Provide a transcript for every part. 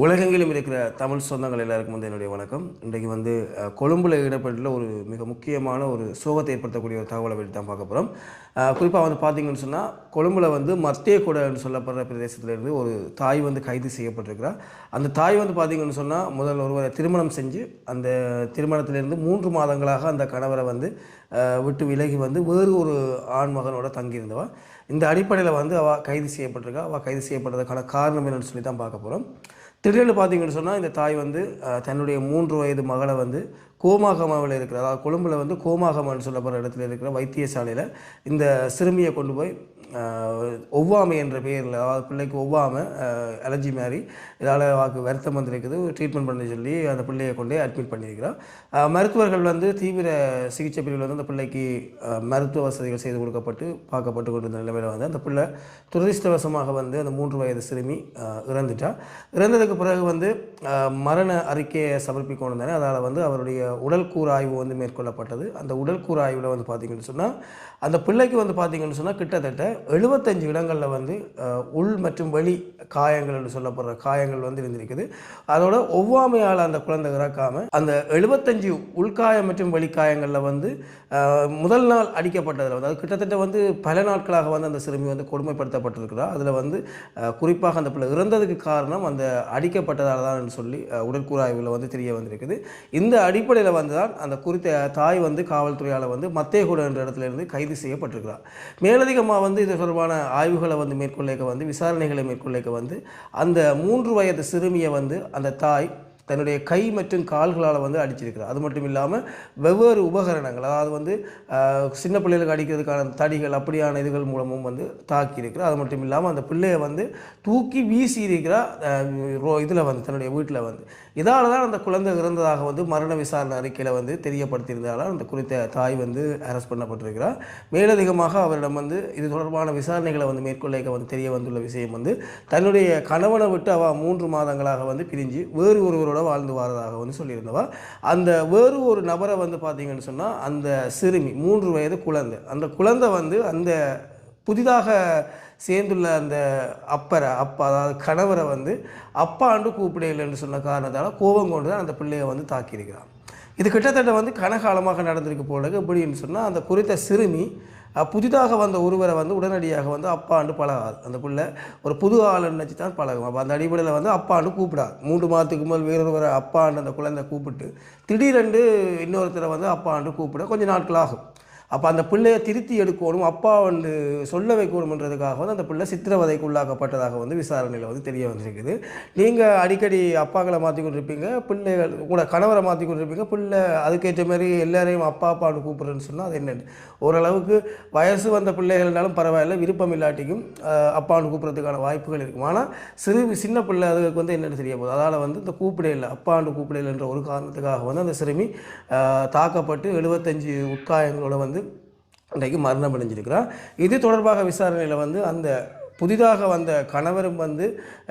உலகெங்கிலும் இருக்கிற தமிழ் சொந்தங்கள் எல்லாருக்கும் என்னுடைய வணக்கம். இன்றைக்கு கொழும்பில் இடப்பட்டுள்ள ஒரு மிக முக்கியமான ஒரு சோகத்தை ஏற்படுத்தக்கூடிய ஒரு தகவலை பற்றி தான் பார்க்க போகிறோம். குறிப்பாக பார்த்தீங்கன்னு சொன்னால், கொழும்பில் மர்த்தேகொடன்னு சொல்லப்படுற பிரதேசத்திலிருந்து ஒரு தாய் கைது செய்யப்பட்டிருக்கிறார். அந்த தாய் பார்த்தீங்கன்னு சொன்னால், முதல் ஒருவரை திருமணம் செஞ்சு அந்த திருமணத்திலிருந்து 3 மாதங்களாக அந்த கணவரை விட்டு விலகி வேறு ஒரு ஆண் மகனோட தங்கியிருந்தவா. இந்த அடிப்படையில் அவள் கைது செய்யப்பட்டிருக்கா. அவள் கைது செய்யப்பட்டதுக்கான காரணம் என்னென்னு சொல்லி தான் பார்க்க போகிறோம். திடீர்னு பார்த்தீங்கன்னு சொன்னால், இந்த தாய் தன்னுடைய 3 வயது மகளை கோமாகமாவில் இருக்கிற, அதாவது கொழும்பில் கோமாகமான்னு சொல்லப்படுற இடத்துல இருக்கிற வைத்தியசாலையில் இந்த சிறுமியை கொண்டு போய் ஒவ்வாமை என்ற பெயரில், அதாவது பிள்ளைக்கு ஒவ்வாமை அலர்ஜி மாதிரி இதால் வருத்தம் வந்திருக்குது, ட்ரீட்மெண்ட் பண்ண சொல்லி அந்த பிள்ளையை கொண்டே அட்மிட் பண்ணியிருக்கிறார். மருத்துவர்கள் தீவிர சிகிச்சை பிரிவில் அந்த பிள்ளைக்கு மருத்துவ வசதிகள் செய்து கொடுக்கப்பட்டு பார்க்கப்பட்டு கொண்டிருந்த நிலைமையில் அந்த பிள்ளை துரதிருஷ்டவசமாக அந்த 3 வயது சிறுமி இறந்துட்டார். இறந்ததுக்கு பிறகு மரண அறிக்கையை சமர்ப்பிக்கணும் தானே, அதால் அவருடைய உடல் கூறு ஆய்வு மேற்கொள்ளப்பட்டது. அந்த உடல் கூறு ஆய்வில் பார்த்தீங்கன்னு சொன்னால், அந்த பிள்ளைக்கு பார்த்தீங்கன்னு சொன்னால் கிட்டத்தட்ட 75 இடங்களில் உள் மற்றும் வெளி காயங்கள் என்று சொல்லப்படுற காயங்கள் இருந்திருக்குது. அதோட ஒவ்வாமையால் அந்த குழந்தை இறக்காமல் அந்த 75 உள்காயம் மற்றும் வெளிக்காயங்களில் முதல் நாள் அடிக்கப்பட்டதில் அதாவது கிட்டத்தட்ட பல நாட்களாக அந்த சிறுமி கொடுமைப்படுத்தப்பட்டிருக்கிறார். அதில் குறிப்பாக அந்த பிள்ளை இறந்ததுக்கு காரணம் அந்த அடிக்கப்பட்டதால் தான் சொல்லி உடற்கூறாய்வில் தெரிய வந்திருக்குது. இந்த அடிப்படையில் தான் அந்த குறித்த தாய் காவல்துறையால் மத்தேகுட என்ற இடத்துல இருந்து கைது செய்யப்பட்டிருக்கிறார். மேலதிகமாக இது தொடர்பான ஆய்வுகளை மேற்கொள்ளைக்க விசாரணைகளை மேற்கொள்ளைக்க அந்த 3 வயது சிறுமியை அந்த தாய் தன்னுடைய கை மற்றும் கால்களால் அடிச்சிருக்கிறார். அது மட்டும் இல்லாமல் வெவ்வேறு உபகரணங்கள், அதாவது சின்ன பிள்ளைகளுக்கு அடிக்கிறதுக்கான தடிகள் அப்படியான இதுகள் மூலமும் தாக்கியிருக்கிறார். அது மட்டும் இல்லாமல் அந்த பிள்ளையை தூக்கி வீசி இருக்கிறார் இதில் தன்னுடைய வீட்டில் இதால் தான் அந்த குழந்தை இறந்ததாக மரண விசாரணை அறிக்கையில் தெரியப்படுத்தியிருந்தாலும் அந்த குறித்த தாய் அரெஸ்ட் பண்ணப்பட்டிருக்கிறார். மேலதிகமாக அவரிடம் இது தொடர்பான விசாரணைகளை மேற்கொள்ள தெரிய வந்துள்ள விஷயம் தன்னுடைய கணவனை விட்டு அவள் 3 மாதங்களாக பிரிஞ்சு வேறு ஒருவரோட வாழ்ந்து வரதாக சொல்லியிருந்தவா. அந்த வேறு ஒரு நபரை பார்த்தீங்கன்னு சொன்னால், அந்த சிறுமி 3 வயது குழந்தை, அந்த குழந்தை அந்த புதிதாக சேர்ந்துள்ள அந்த அதாவது கணவரை அப்பாண்டு கூப்பிடையில்லைன்னு சொன்ன காரணத்தால் கோபம் கொண்டு தான் அந்த பிள்ளையை தாக்கியிருக்கிறான். இது கிட்டத்தட்ட கனகாலமாக நடந்திருக்கு போல. எப்படின்னு சொன்னால், அந்த குறித்த சிறுமி புதிதாக வந்த ஒருவரை உடனடியாக அப்பாண்டு பழகாது. அந்த பிள்ளை ஒரு புது ஆள் நினச்சி தான் பழகும். அப்போ அந்த அடிப்படையில் அப்பாண்டு கூப்பிடாது. 3 மாதத்துக்கு முதல் வேறொருவரை அப்பாண்டு அந்த குழந்தை கூப்பிட்டு திடீரென்று இன்னொருத்தரை அப்பாண்டு கூப்பிட கொஞ்சம் நாட்கள் ஆகும். அப்போ அந்த பிள்ளையை திருத்தி எடுக்கணும், அப்பா சொல்ல வைக்கணுன்றதுக்காக அந்த பிள்ளை சித்திரவதைக்கு உள்ளாக்கப்பட்டதாக விசாரணையில் தெரிய வந்திருக்குது. நீங்கள் அடிக்கடி அப்பாக்களை மாற்றி கொண்டிருப்பீங்க, பிள்ளைகள் கூட கணவரை மாற்றி கொண்டிருப்பீங்க, பிள்ளை அதுக்கேற்ற மாதிரி எல்லாரையும் அப்பான்னு கூப்பிட்றேன்னு சொன்னால் அது என்னென்னு ஓரளவுக்கு வயசு வந்த பிள்ளைகள்னாலும் பரவாயில்ல, விருப்பம் இல்லாட்டிக்கும் அப்பான்னு கூப்பிட்றதுக்கான வாய்ப்புகள் இருக்கும். ஆனால் சின்ன பிள்ளை அதுக்கு என்னென்னு தெரிய போகுது. அதால் இந்த கூப்பிடையில் அப்பாண்டு கூப்பிடையில்ன்ற ஒரு காரணத்துக்காக அந்த சிறுமி தாக்கப்பட்டு 75 உட்காயங்களோட இன்றைக்கு மரணம் அடைஞ்சிருக்கிறார். இது தொடர்பாக விசாரணையில் அந்த புதிதாக வந்த கணவரும்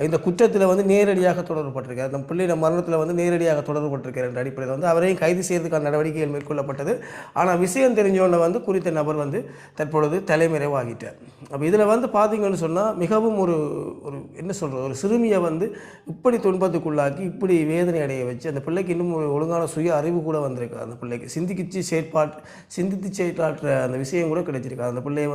இந்த குற்றத்தில் நேரடியாக தொடர்புபட்டிருக்கார். அந்த பிள்ளையோட மரணத்தில் நேரடியாக தொடர்புபட்டிருக்கிற என்ற அடிப்படையில் அவரையும் கைது செய்வதற்கான நடவடிக்கைகள் மேற்கொள்ளப்பட்டது. ஆனால் விஷயம் தெரிஞ்சவொன்ன குறித்த நபர் தற்பொழுது தலைமறைவாகிட்டார். அப்போ இதில் பார்த்தீங்கன்னு சொன்னால், மிகவும் ஒரு என்ன சொல்கிறது, ஒரு சிறுமியை இப்படி துன்பத்துக்குள்ளாக்கி இப்படி வேதனை அடைய வச்சு அந்த பிள்ளைக்கு இன்னும் ஒரு ஒழுங்கான சுய அறிவு கூட வந்திருக்கு. அந்த பிள்ளைக்கு சிந்தித்து செயற்பாற்ற அந்த விஷயம் கூட கிடைச்சிருக்கு. அந்த பிள்ளையை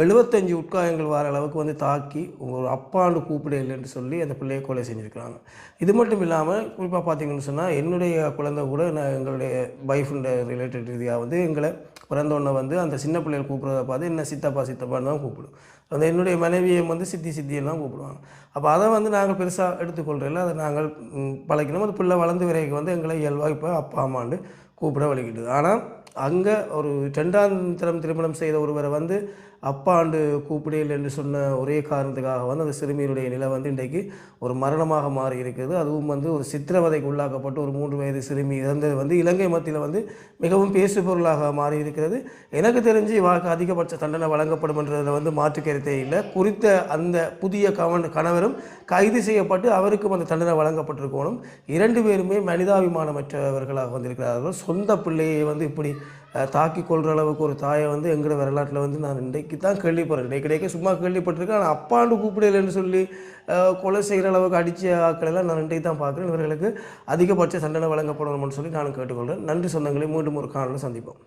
75 உட்காயங்கள் வர அளவுக்கு தாக்கி ஒரு அப்பாண்டு கூப்பிடையில்லைன்னு சொல்லி அந்த பிள்ளையை கொலை செஞ்சுருக்கிறாங்க. இது மட்டும் இல்லாமல் குறிப்பாக பார்த்தீங்கன்னு சொன்னால், என்னுடைய குழந்தை கூட நான் எங்களுடைய வைஃபுண்ட ரிலேட்டட் ரீதியாக எங்களை பிறந்தோடனே அந்த சின்ன பிள்ளைகள் கூப்பிட்றத பார்த்து என்ன சித்தப்பான்னு தான் கூப்பிடும். அந்த என்னுடைய மனைவியை சித்தியெல்லாம் கூப்பிடுவாங்க. அப்போ அதை நாங்கள் பெருசாக எடுத்துக்கொள்கிறதில்ல, அதை நாங்கள் பழக்கணும். அந்த பிள்ளை வளர்ந்து வரைக்கும் எங்களை இயல்பாக இப்போ அப்பா அம்மாண்டு கூப்பிட வலிக்கிட்டுது. ஆனால் அங்கே ஒரு 2ஆம் தரம் திருமணம் செய்த ஒருவரை அப்பாண்டு கூப்பிடையில் என்று சொன்ன ஒரே காரணத்துக்காக அந்த சிறுமியினுடைய நிலை இன்றைக்கு ஒரு மரணமாக மாறி இருக்குது. அதுவும் ஒரு சித்திரவதைக்கு உள்ளாக்கப்பட்டு ஒரு 3 வயது சிறுமி இறந்தது இலங்கை மத்தியில் மிகவும் பேசுபொருளாக மாறி இருக்கிறது. எனக்கு தெரிஞ்சு இவாக்கு அதிகபட்ச தண்டனை வழங்கப்படும் என்றதில் மாற்று கருத்தே இல்லை. குறித்த அந்த புதிய கணவரும் கைது செய்யப்பட்டு அவருக்கும் அந்த தண்டனை வழங்கப்பட்டிருக்கணும். 2 பேருமே மனிதாபிமானமற்றவர்களாக வந்திருக்கிறார்கள். சொந்த பிள்ளையை இப்படி தாக்கி கொள்கிற அளவுக்கு ஒரு தாயை வந்து எங்களோட வரலாற்றில் வந்து நான் இன்றைக்கு தான் கேள்விப்படுறேன். இன்றைக்கு சும்மா கேள்விப்பட்டிருக்கேன். ஆனால் அப்பாண்டு கூப்பிடலைன்னு சொல்லி கொலை செய்கிற அளவுக்கு அடித்த ஆட்களெல்லாம் நான் இன்றைக்கு தான் பார்க்குறேன். இவர்களுக்கு அதிகபட்ச தண்டனை வழங்கப்படணும்னு சொல்லி நானும் கேட்டுக்கொள்கிறேன். நன்றி சொந்தங்களை மீண்டும் ஒரு காணொளியில் சந்திப்போம்.